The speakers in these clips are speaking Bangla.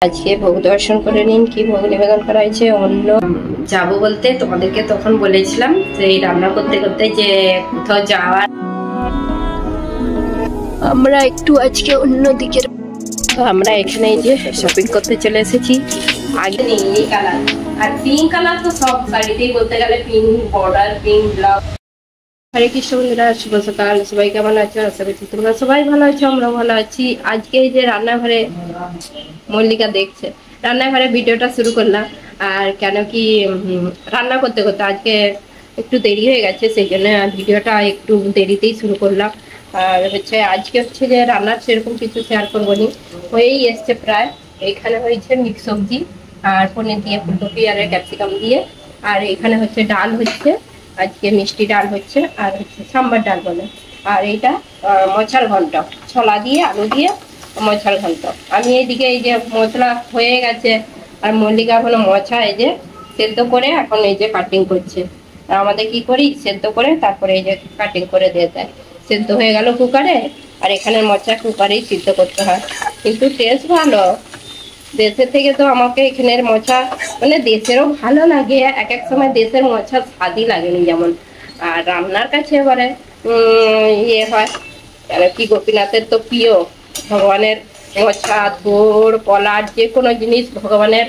আজকে ভোগ দর্শন করে নিন কি ভোগ নিবেদন করা হয়েছে। অন্য যাবো বলতে তোমাদেরকে তখন বলেছিলাম যে এই রান্না করতে করতে যে কোথাও যাওয়ার, আমরা একটু আজকে অন্যদিকে, আমরা এখানে যে শপিং করতে চলে এসেছি। আগে নেই এই কালার, আর পিঙ্ক কালার তো সব শাড়িতেই বলতে গেলে পিঙ্ক বর্ডার, পিঙ্ক ব্লাউজ। হরে কৃষ্ণ বন্ধুরা, শুভ সকাল। সবাই কেমন আছো? আশা করছি তোমরা সবাই ভালো আছো, আমরা ভালো আছি। আজকে এই যে রান্নাঘরে মল্লিকা দেখছে, রান্নাঘরে ভিডিওটা শুরু করলাম। আর কেন কি রান্না করতে করতে আজকে একটু দেরি হয়ে গেছে, সেই জন্য ভিডিওটা একটু দেরিতেই শুরু করলাম। আর হচ্ছে আজকে হচ্ছে যে রান্নার সেরকম কিছু শেয়ার করবো নি, হয়েই এসছে প্রায়। এখানে হয়েছে মিক্স সবজি আর পনির দিয়ে, ফুলকপি আর ক্যাপসিকাম দিয়ে। আর এখানে হচ্ছে ডাল হচ্ছে, আজকে মিষ্টি ডাল হচ্ছে, আর হচ্ছে সাম্বার ডাল বলে। আর এইটা মোচার ঘন্ট, ছোলা দিয়ে আলু দিয়ে মোচার ঘন্ট। আমি এইদিকে এই যে মশলা হয়ে গেছে, আর মল্লিকা এখনো মোচা এই যে সেদ্ধ করে এখন এই যে কাটিং করছে। আর আমাদের কি করি, সেদ্ধ করে তারপরে এই যে কাটিং করে দিয়ে দেয়। সেদ্ধ হয়ে গেল কুকারে, আর এখানে মোচা কুকারেই সিদ্ধ করতে হয়, কিন্তু টেস্ট ভালো। দেশের থেকে তো আমাকে এখানের মোচা মানে দেশেরও ভালো লাগে, এক এক সময় দেশের মোচা স্বাদই লাগেনি যেমন। আর রান্নার কাছে এবারে ইয়ে হয়, আর কি গোপীনাথের তো প্রিয়, ভগবানের মোচা, থোড়, পলাট, যে কোনো জিনিস ভগবানের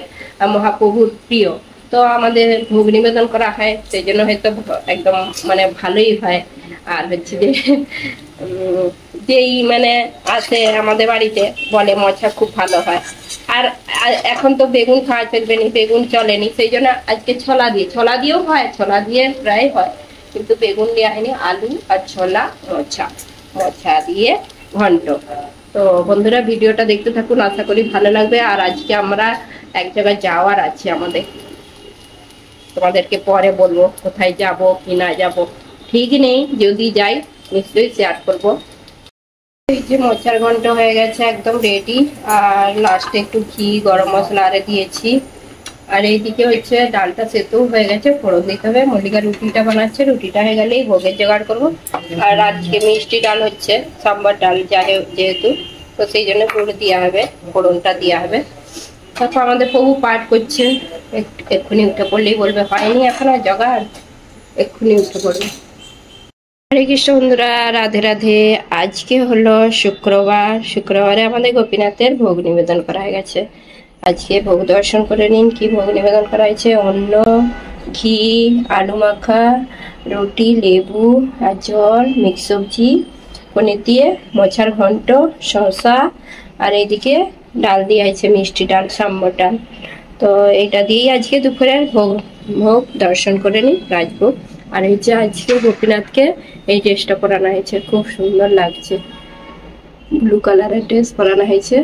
মহাপ্রভুর প্রিয়। তো আমাদের ভোগ নিবেদন করা হয়, সেই জন্য হয়তো একদম মানে ভালোই হয়। আর হচ্ছে যে যেই মানে আছে আমাদের বাড়িতে বলে মোচা খুব ভালো হয়। আর এখন তো বেগুন খাওয়া চলবে না, বেগুন চলেনি, সেই জন্য আজকে ছোলা দিয়েও হয়, ছোলা দিয়ে প্রায় হয়, কিন্তু বেগুন দেওয়া হয়নি। আলু আর ছোলা, মোচা দিয়ে ঘন্ট। তো বন্ধুরা ভিডিওটা দেখতে থাকুন, আশা করি ভালো লাগবে। আর আজকে আমরা এক জায়গায় যাওয়ার আছে আমাদের, তোমাদেরকে পরে বলবো কোথায় যাব কি না যাব, ঠিক নেই, যদি যাই নিশ্চয়ই শেয়ার করবো। এই যে মোচার ঘন্ট হয়ে গেছে একদম রেডি, আর লাস্টে একটু ঘি গরম মশলা আরে দিয়েছি। আর এইদিকে হচ্ছে ডালটা সেদ্ধ হয়ে গেছে, ফোড়ন দিতে হবে। মল্লিকা রুটিটা বানাচ্ছে, রুটিটা হয়ে গেলেই ভোগের জোগাড় করবো। আর আজকে মিষ্টি ডাল হচ্ছে, সাম্বার ডাল যেহেতু, তো সেই জন্য পুরো দেওয়া হবে, ফোড়নটা দেওয়া হবে। তারপর আমাদের প্রভু পাঠ করছে, এক্ষুনি উঠে পড়লেই বলবে হয়নি এখন আর জোগাড়, এক্ষুনি উঠে পড়বে। হরে কৃষ্ণ বন্ধুরা, রাধে রাধে। আজকে হলো শুক্রবার, শুক্রবারে আমাদের গোপীনাথের ভোগ নিবেদন করা হয়ে গেছে। আজকে ভোগ দর্শন করে নিন কি ভোগ নিবেদন করা হয়েছে। অন্ন, ঘি, আলু মাখা, রুটি, লেবু আর জল, মিক্স সবজি, পনির দিয়ে, মোচার ঘন্ট, শসা, আর এইদিকে ডাল দিয়ে আছে মিষ্টি ডাল, সাম্বার ডাল। তো এইটা দিয়েই আজকে দুপুরের ভোগ দর্শন করে নিন, রাজভোগ। আর এই যে আজকে গোপীনাথকে এই ড্রেসটা পরানো হয়েছে, খুব সুন্দর লাগছে, ব্লু কালারের ড্রেস পরানো হয়েছে।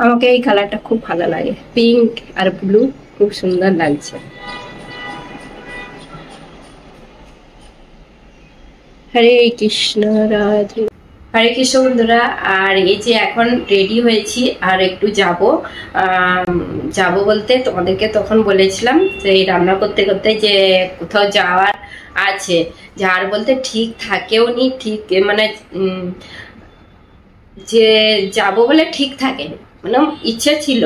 আমাকে এই কালারটা খুব ভালো লাগে, পিঙ্ক আর ব্লু, খুব সুন্দর লাগছে। হরে কৃষ্ণ, রাধে হরে কৃষ্ণ বন্ধুরা। আর এই যে এখন রেডি হয়েছি, আর একটু যাব বলতে তোমাদেরকে তখন বলেছিলাম যে এই রান্না করতে করতে যে কোথাও যাওয়ার আছে। যাওয়ার বলতে ঠিক থাকেও নি, ঠিক মানে যে যাব বলে ঠিক থাকে, মানে ইচ্ছে ছিল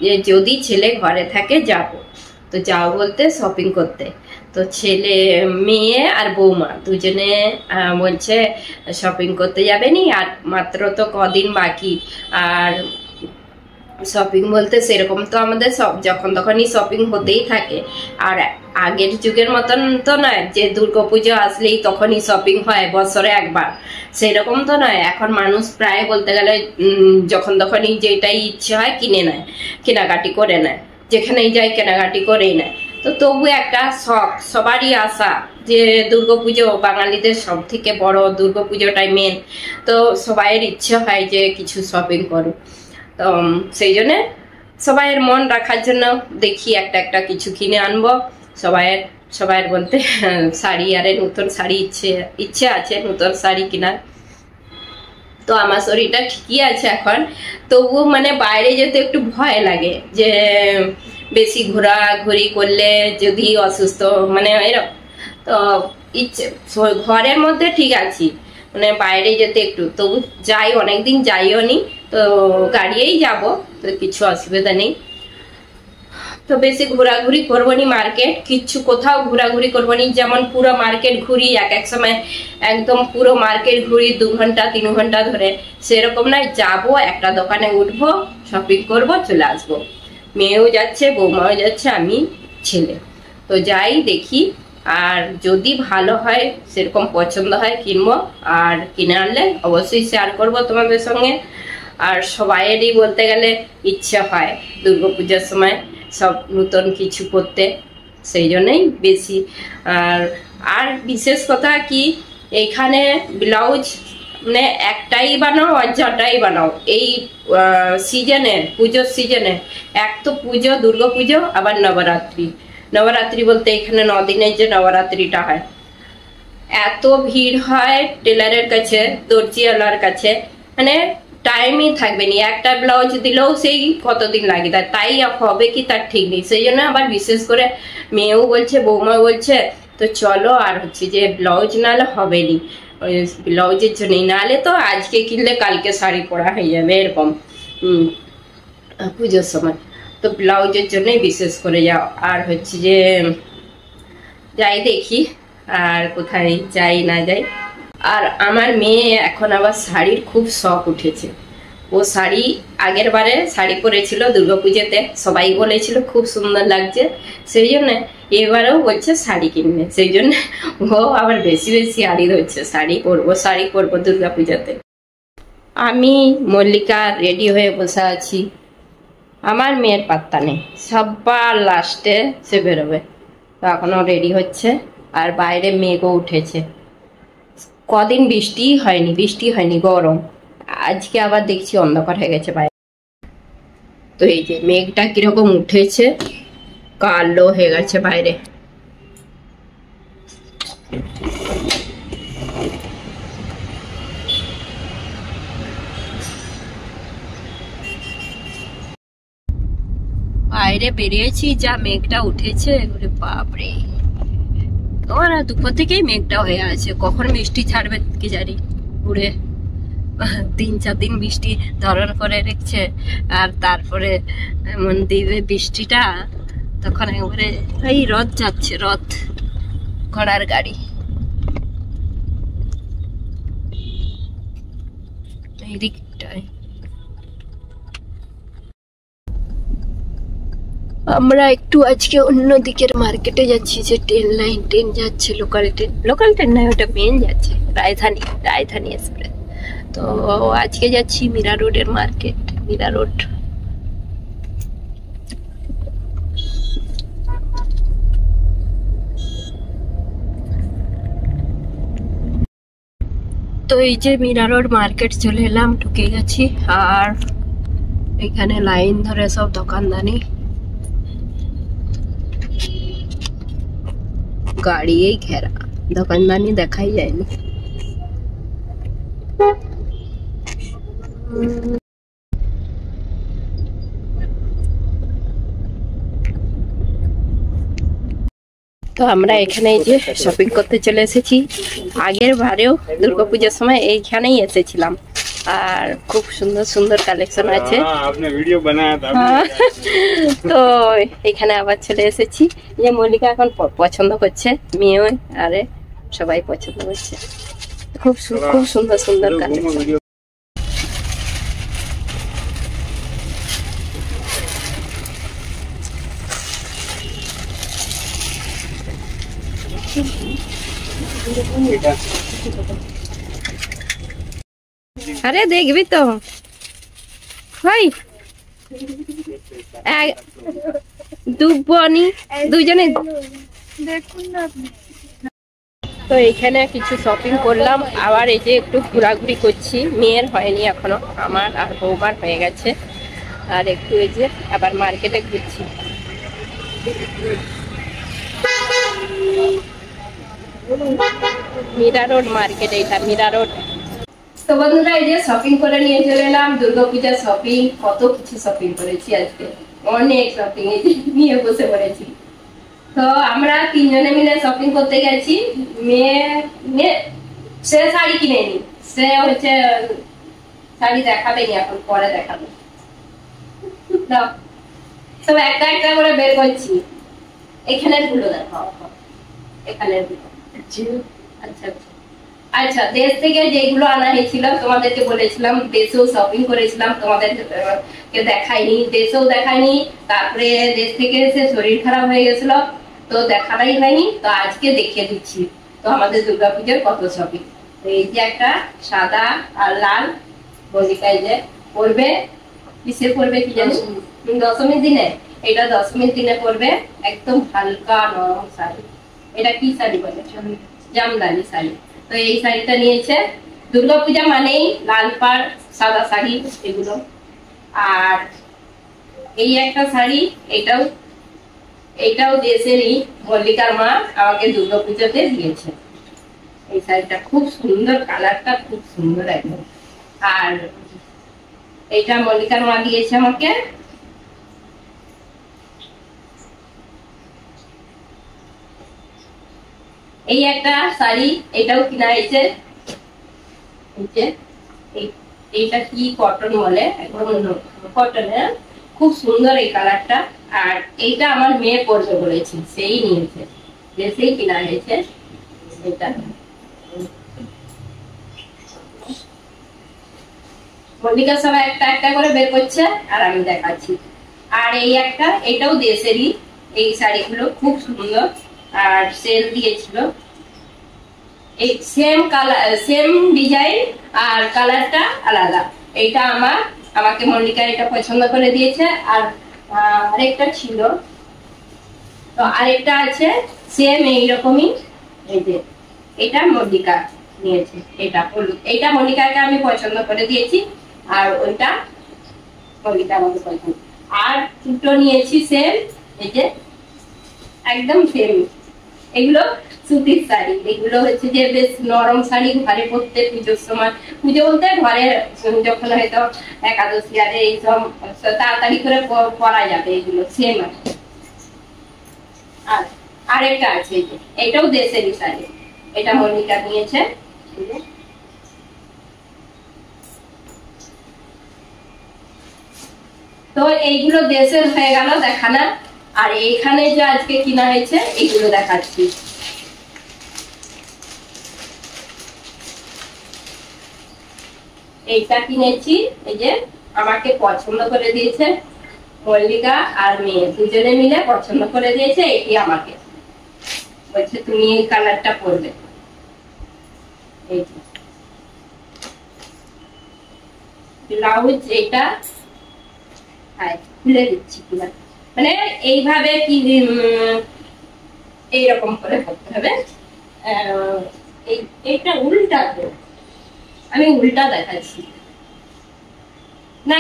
যে যদি ছেলে ঘরে থাকে যাব। তো যাও বলতে শপিং করতে, তো ছেলে, মেয়ে আর বৌমা দুজনে বলছে শপিং করতে যাবে নি, আর মাত্র তো কদিন বাকি। আর শপিং বলতে সেরকম তো আমাদের সব যখন তখনই শপিং হতেই থাকে। আর আগের যুগের মতন তো নয় যে দুর্গাপুজো আসলেই তখনই শপিং হয় বছরে একবার, সেরকম তো নয়। এখন মানুষ প্রায় বলতে গেলে যখন তখনই যেটাই ইচ্ছে হয় কিনে নেয়, কেনাকাটি করে নেয়, যেখানেই যায় কেনাকাটি করেই নেয়। তো তবু একটা শখ, সবারই আশা যে দুর্গাপুজো বাঙালিদের সব থেকে বড় দুর্গাপুজোটাই মেন, তো সবাইয়ের ইচ্ছে হয় যে কিছু শপিং করুক। তো সেই জন্যে সবাইয়ের মন রাখার জন্য দেখি একটা একটা কিছু কিনে আনবো। সবাইয়ের বলতে শাড়ি, আরে নতুন শাড়ি ইচ্ছে আছে নতুন শাড়ি কেনার। তো আমার শরীরটা ঠিকই আছে এখন, তবু মানে বাইরে যেতে একটু ভয় লাগে, যে বেশি ঘোরাঘুরি করলে যদি অসুস্থ মানে এরকম। তো ইচ্ছে ঘরের মধ্যে ঠিক আছি, মানে বাইরে যেতে একটু, তো যাই, অনেকদিন যাইও নি, তো গাড়িয়েই যাব, তো কিছু অসুবিধা নেই। তো বেশি ঘোরাঘুরি করবো নি, মার্কেট কিচ্ছু কোথাও ঘোরাঘুরি করবো নি, যেমন পুরো মার্কেট ঘুরি এক সময়, একদম পুরো মার্কেট ঘুরি 2 ঘন্টা 3 ঘন্টা ধরে, সেরকম নয়। যাবো, একটা দোকানে উঠবো, শপিং করব, চলে আসবো। মেয়েও যাচ্ছে, বৌমাও যাচ্ছে, আমি ছেলে, তো যাই দেখি, আর যদি ভালো হয়, সেরকম পছন্দ হয় কিনবো, আর কিনে আনলে অবশ্যই শেয়ার করবো তোমাদের সঙ্গে। আর সবাইয়েরই বলতে গেলে ইচ্ছা হয় দুর্গাপূজার সময় সব নতুন কিছু করতে, সেই জন্যই বেশি। আর বিশেষ কথা কি, এইখানে ব্লাউজ মানে একটাই বানাও আর যটাই বানাও, এই সিজনে, পুজোর সিজনে, এক তো পুজো, দুর্গা পুজো, আবার নবরাত্রি। নবরাত্রি বলতে এখানে 9 দিনের যে নবরাত্রিটা হয়, এত ভিড় হয় টেলারের কাছে, দর্জিওয়ালার কাছে, মানে টাইমই থাকবে না, একটা ব্লাউজ দিলেও সেই কতদিন লাগে, তাই হবে কি তার ঠিক নেই। সেই জন্য আবার বিশেষ করে মেয়েও বলছে, বৌমা বলছে, তো চলো, আর হচ্ছে যে ব্লাউজ নাহলে হবে নি, ব্লাউজের জন্যই, নাহলে তো আজকে কিনলে কালকে শাড়ি পরা হয়ে যাবে এরকম পুজোর সময়, তো ব্লাউজের জন্যই বিশেষ করে যাও। আর হচ্ছে যে যাই দেখি, আর কোথায় যাই না যাই। আর আমার মেয়ে এখন আবার শাড়ির খুব শখ উঠেছে, ও শাড়ি আগের বারে শাড়ি পরেছিল দুর্গাপূজাতে, সবাই বলেছিল খুব সুন্দর লাগছে, সেই জন্য এবারেও বলছে শাড়ি কিনবে, সেই জন্য ও আবার বেশি বেশি আড়ি ধরছে, শাড়ি পরবো দুর্গাপূজাতে। আমি মল্লিকা রেডি হয়ে বসে আছি, আমার মেয়ের পাত্তা নেই, সবার লাস্টে সে বেরোবে, তো এখনো রেডি হচ্ছে। আর বাইরে মেঘও উঠেছে, কদিন বৃষ্টি হয়নি, গরম, আজকে আবার দেখছি অন্ধকার হয়ে গেছে বাইরে। তো এই যে মেঘটা কিরকম উঠেছে, কালো হয়ে গেছে বাইরে। বাইরে বেরিয়েছি, যা মেঘটা উঠেছে, ওরে বাপরে, ওরা দুপুর থেকেই মেঘটা হয়ে আছে, কখন বৃষ্টি ছাড়বে কি জানি, উড়ে 3-4 দিন বৃষ্টি ধরন করে রেখেছে, আর তারপরে এমন দিবে বৃষ্টিটা, তখন একবারে এই রথ যাচ্ছে, রথ, ঘোড়ার গাড়ি, এই দিকটায়। আমরা একটু আজকে অন্য দিকের মার্কেটে যাচ্ছি, যে ট্রেন যাচ্ছে, লোকাল ট্রেন নয়, ওটা মেন যাচ্ছে, রাজধানী এক্সপ্রেস। তো আজকে যাচ্ছি মীরা রোডের মার্কেট, মীরা রোড। তো এই যে মীরা রোড মার্কেট চলে এলাম, ঢুকে গেছি, আর এখানে লাইন ধরে সব দোকানদানি, গাড়ি ঘেরা, দোকানদানি দেখাই যায়নি। তো আমরা এখানে যে শপিং করতে চলে এসেছি, আগের বারেও দুর্গাপূজার সময় এইখানেই এসেছিলাম, আর খুব সুন্দর সুন্দর কালেকশন আছে, তো এখানে আবার চলে এসেছি। যে মল্লিকা এখন পছন্দ করছে, মেয়েও, আরে সবাই পছন্দ করছে, খুব সুন্দর সুন্দর কালেকশন। আরে দেখবি তো ভাই, দুজনে দেখুন না। তো এখানে কিছু শপিং করলাম, আবার এই যে একটু ঘোরাঘুরি করছি, মেয়ের হয়নি এখনো, আমার আর বৌমার হয়ে গেছে, আর একটু এই যে আবার মার্কেটে ঘুরছি। মীরা রোড মার্কেট, এইটা মীরা রোড। তো বন্ধুরা, এই যে শপিং করে নিয়ে চলে এলাম, দুর্গাপূজার শপিং, কত কিছু শপিং করেছি আজকে, অনেক শপিং নিয়ে বসে পড়েছি। তো আমরা 3 জনে মিলে শপিং করতে গেছি, মেয়ে সে শাড়ি কিনে নি, সে হচ্ছে শাড়ি দেখাবে নি এখন, পরে দেখাবে। সব একটা একটা করে বের করছি। এখানের গুলো দেখো, এখানের গুলো। আচ্ছা আচ্ছা, দেশ থেকে যেগুলো আনা হয়েছিল তোমাদেরকে বলেছিলাম, দেশেও শপিং করেছিলাম, তোমাদেরকে দেখাইনি, দেশেও দেখাইনি। তারপরে দেশ থেকে এসে শরীর খারাপ হয়ে গেছিল, তো দেখাটাই হয়নি। তো আজকে দেখিয়ে দিচ্ছি তো আমাদের দুর্গাপূজার কত শপিং। এই যে একটা সাদা আর লাল মল্লিকায় যে পরবে, কিসে পরবে কি জানি, দশমীর দিনে। এটা দশমীর দিনে পরবে, একদম হালকা নরম শাড়ি। এটা কি শাড়ি বলে? জামদানি শাড়ি। তো এই শাড়িটা নিয়েছে। দুর্গাপূজা মানেই লাল পাড় সাদা শাড়ি এগুলো। আর এই একটা শাড়ি, এটাও দেশেরই, মল্লিকার মা আমাকে দুর্গাপূজাতে দিয়েছে। এই শাড়িটা খুব সুন্দর, কালারটা খুব সুন্দর একদম। আর এটা মল্লিকার মা দিয়েছে আমাকে। এই একটা শাড়ি, এটাও কিনা হয়েছে। এইটা কি কটন বলে, একদম কটনের, খুব সুন্দর এই কালারটা। আর এইটা আমার মেয়ে পরবে বলেছে, সেই নিয়েছে, সেই কিনা হয়েছে। এটা মল্লিকা সব একটা একটা করে বের করছে আর আমি দেখাচ্ছি। আর এই একটা, এটাও দেশেরই। এই শাড়িগুলো খুব সুন্দর, আর সেল দিয়েছিল। এই সেম কালার, সেম ডিজাইন, আর কালারটা আলাদা। এইটা আমাকে মল্লিকা এটা পছন্দ করে দিয়েছে। আর আরেকটা ছিল, তো আরেকটা আছে সেম এইরকমই। এই যে এটা মল্লিকা নিয়েছে, এটা মল্লিকাকে আমি পছন্দ করে দিয়েছি, আর ওইটা মল্লিকা আমাকে পছন্দ। আর দুটো নিয়েছি সেম, এই যে একদম সেম। এগুলো সুতির শাড়ি, এগুলো হচ্ছে যে বেশ নরম শাড়ি, ঘরে পরতে পুজোর সময়, পুজো বলতে ঘরে যখন হয়তো একাদশী আরে এইসব তাড়াতাড়ি করে পরা যাবে, এগুলো সেম আছে। আর আরেকটা আছে, এটাও দেশেরই শাড়ি, এটা মল্লিকা নিয়েছে। তো এইগুলো দেশের হয়ে গেল দেখানা। আর এইখানে যে আজকে কিনা হয়েছে এইগুলো দেখাচ্ছি। এইটা কিনেছি, এই যে আমাকে পছন্দ করে দিয়েছে মল্লিকা আর মেয়ে, দুজনে মিলে পছন্দ করে দিয়েছে। এটি আমাকে বলছে তুমি এই কালারটা পরবে। এই ব্লাউজ এটা খুলে দিচ্ছি কিনা, মানে এইভাবে কি এইরকম করে করতে হবে। এইটা উল্টা, আমি উল্টা দেখাচ্ছি না,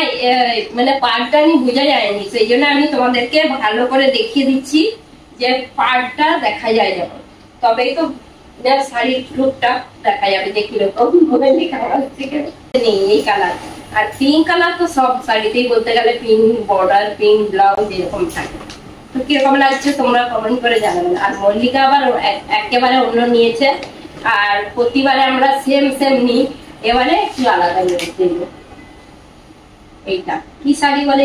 মানে পাড়টা আমি বোঝা যায়নি, সেই জন্য আমি তোমাদেরকে ভালো করে দেখিয়ে দিচ্ছি যে পাড়টা দেখা যায় যখন, তবেই তো শাড়ির লুকটা দেখা যাবে যে কিরকম নেই। এই কালার আর পিঙ্ক কালার তো সব শাড়িতেই বলতে গেলে পিঙ্ক বর্ডার, পিঙ্ক ব্লাউজ এরকম থাকে। তো কিরকম লাগছে তোমরা কমেন্ট করে জানাবেন। আর মল্লিকা আবার একেবারে অন্য নিয়েছে, আর প্রতিবারে আমরা সেম সেম নিই, এবারে একটু আলাদা নিয়েছে। এইটা কি শাড়ি বলে,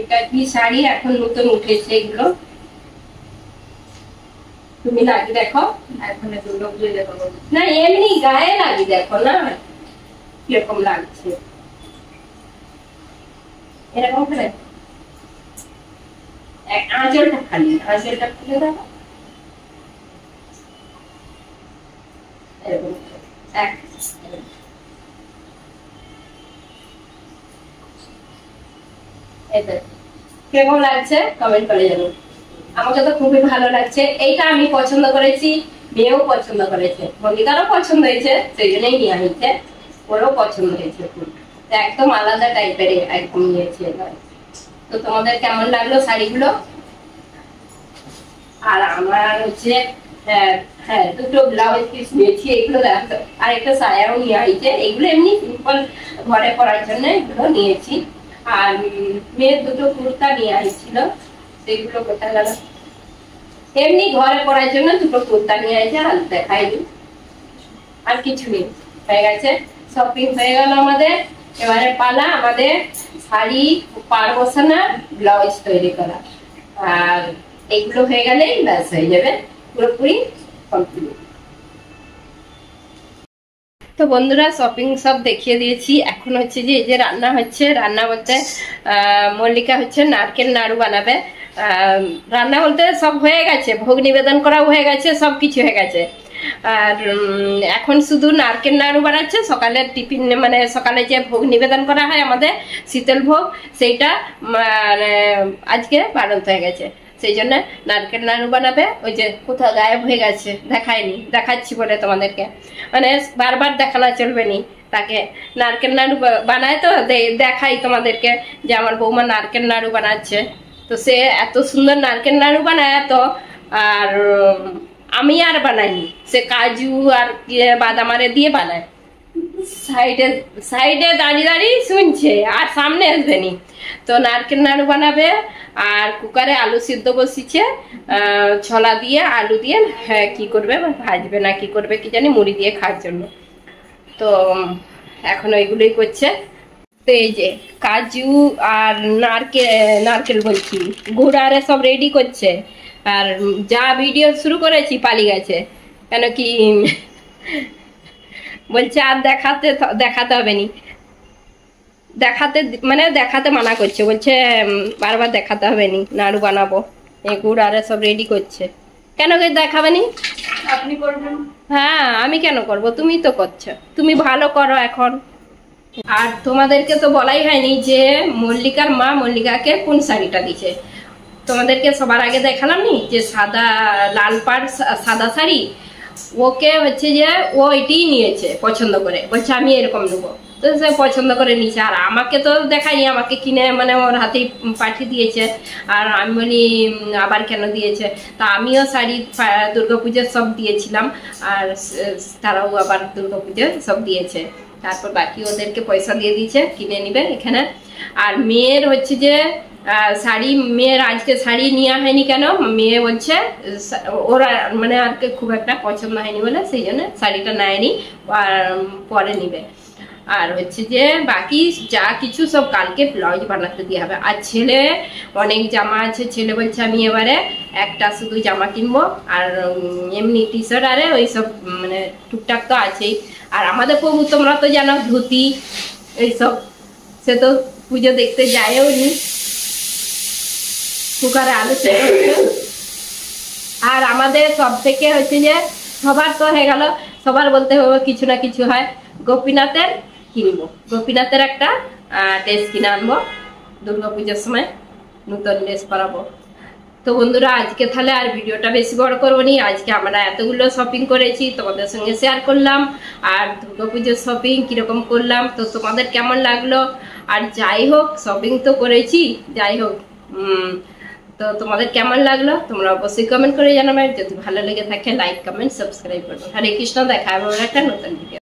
এটা কি শাড়ি এখন নতুন উঠেছে এগুলো, তুমি লাগিয়ে দেখো। এখন না এমনি গায়ে লাগিয়ে দেখো না কিরকম লাগছে, এরকম করে আঁচলটা খালি, আঁচলটা খুলে দেখো এরকম কিরকম লাগছে কমেন্ট করে জানো। আমাকে তো খুবই ভালো লাগছে, এইটা আমি পছন্দ করেছি, মেয়েও পছন্দ করেছে, মল্লিকারও পছন্দ হয়েছে, সেই জন্যই নিয়ে হয়েছে, ওরও পছন্দ হয়েছে। একদম আলাদা টাইপের একদম নিয়েছে। তো তোমাদের কেমন লাগলো শাড়িগুলো? আর আমার হচ্ছে হ্যাঁ দুটো ব্লাউজ পিস নিয়েছি, এগুলো দেখো, আর একটা সায়াও নিয়ে হয়েছে। এগুলো এমনি সিম্পল ঘরে পরার জন্য এগুলো নিয়েছি। আর মেয়ের দুটো কুর্তা নিয়ে আসছিল, সেগুলো কোথায় গেল, এমনি ঘরে পরার জন্য দুটো কুর্তা নিয়ে আসছে, আর দেখাইনি। আর কিছু নেই। হয়ে গেছে, শপিং হয়ে গেল আমাদের। এবারে পালা আমাদের শাড়ি পাড় বসানো, ব্লাউজ তৈরি করা। আর এগুলো হয়ে গেলেই ব্যাস হয়ে যাবে পুরোপুরি কমপ্লিট। তো বন্ধুরা শপিং সব দেখিয়ে দিয়েছি। এখন হচ্ছে যে এই যে রান্না হচ্ছে। রান্না বলতে মল্লিকা হচ্ছে নারকেল নাড়ু বানাবে। রান্না বলতে সব হয়ে গেছে, ভোগ নিবেদন করাও হয়ে গেছে, সব কিছু হয়ে গেছে। আর এখন শুধু নারকেল নাড়ু বানাচ্ছে। সকালের টিফিন মানে সকালে যে ভোগ নিবেদন করা হয় আমাদের শীতল ভোগ, সেইটা মানে আজকে বানানো হয়ে গেছে, সেই জন্য নারকেল নাড়ু বানাবে। ওই যে কোথাও গায়েব হয়ে গেছে, দেখায়নি, দেখাচ্ছি বলে তোমাদেরকে, মানে বারবার দেখানো চলবে নি তাকে। নারকেল নাড়ু বানায় তো দেখাই তোমাদেরকে যে আমার বৌমা নারকেল নাড়ু বানাচ্ছে। তো সে এত সুন্দর নারকেল নাড়ু বানায় তো, আর আমি আর বানাইনি, সে কাজু আর বাদাম আরে দিয়ে বানায়। সাইডে সাইডে দাঁড়িয়ে দাঁড়িয়ে শুনছে আর সামনে আসবেনি। তো নারকেল নাড়ু বানাবে। আর কুকারে আলু সিদ্ধ বসিয়েছে, ছোলা দিয়ে আলু দিয়ে, হ্যাঁ কি করবে ভাজবে না কি করবে কি জানি, মুড়ি দিয়ে খাওয়ার জন্য। তো এখন ওইগুলোই করছে। তো এই যে কাজু আর নারকেল বলছি গুড় আরে সব রেডি করছে। আর যা ভিডিও শুরু করেছি পালিয়ে গেছে, কেন কি বলছে আর দেখাতে হবে নি, দেখাতে মানা করছে, বলছে বারবার দেখাতে হবে নি, নাড়ু বানাবো। এই গুড় আরে সব রেডি করছে। কেন দেখাবে নি? আপনি করবেন? হ্যাঁ আমি কেন করব, তুমি তো করছো, তুমি ভালো করো এখন। আর তোমাদেরকে তো বলাই হয়নি যে মল্লিকার মা মল্লিকাকে কোন শাড়িটা দিছে। তোমাদেরকে সবার আগে দেখালাম নি যে সাদা লাল পাড় সাদা শাড়ি, ওকে হচ্ছে যে ও এটাই নিয়েছে পছন্দ করে, বলছে আমি এরকম নেবো। তো সে পছন্দ করে নিয়েছে। আর আমাকে তো দেখাইনি, আমাকে কিনে মানে ওর হাতেই পাঠিয়ে দিয়েছে। আর আমি বলি আবার কেন দিয়েছে, তা আমিও শাড়ি দুর্গাপুজোর সব দিয়েছিলাম, আর তারাও আবার দুর্গাপুজোর সব দিয়েছে। তারপর বাকি ওদেরকে পয়সা দিয়ে দিয়েছে, কিনে নিবে এখানে। আর মেয়ের হচ্ছে যে শাড়ি, মেয়ের আজকে শাড়ি নেওয়া হয়নি কেন, মেয়ে বলছে ওরা মানে আর খুব একটা পছন্দ হয়নি বলে সেই জন্য শাড়িটা নেয়নি, আর পরে নিবে। আর হচ্ছে যে বাকি যা কিছু সব কালকে ব্লাউজ বানাতে দিয়ে হবে। আর ছেলে অনেক জামা আছে, ছেলে বলছে আমি এবারে একটা শুধু জামা কিনবো, আর এমনি টি শার্ট আরে ওই সব মানে টুকটাক তো আছেই। আর আমাদের প্রভু তোমরা তো জানো ধুতি এইসব, সে তো পুজো দেখতে যায়ও নি, কুকারে আলু সেদ্ধ হচ্ছে। আর আমাদের সব থেকে হচ্ছে যে সবার তো হয়ে গেল, সবার বলতে হবে কিছু না কিছু হয়। গোপীনাথের কিনবো, গোপীনাথের একটা ড্রেস কিনে আনবো, দুর্গাপূজার সময় নতুন ড্রেস পরাবো। তো বন্ধুরা আজকে তাহলে আর ভিডিওটা বেশি বড় করবো নি। আজকে আমরা এতগুলো শপিং করেছি তোমাদের সঙ্গে শেয়ার করলাম, আর দুর্গাপুজোর শপিং কিরকম করলাম, তো তোমাদের কেমন লাগলো। আর যাই হোক শপিং তো করেছি, যাই হোক তো তোমাদের কেমন লাগলো তোমরা অবশ্যই কমেন্ট করে জানাবে। যদি ভালো লেগে থাকে লাইক কমেন্ট সাবস্ক্রাইব করবে। হরে কৃষ্ণ, দেখা হবে একটা নতুন ভিডিও।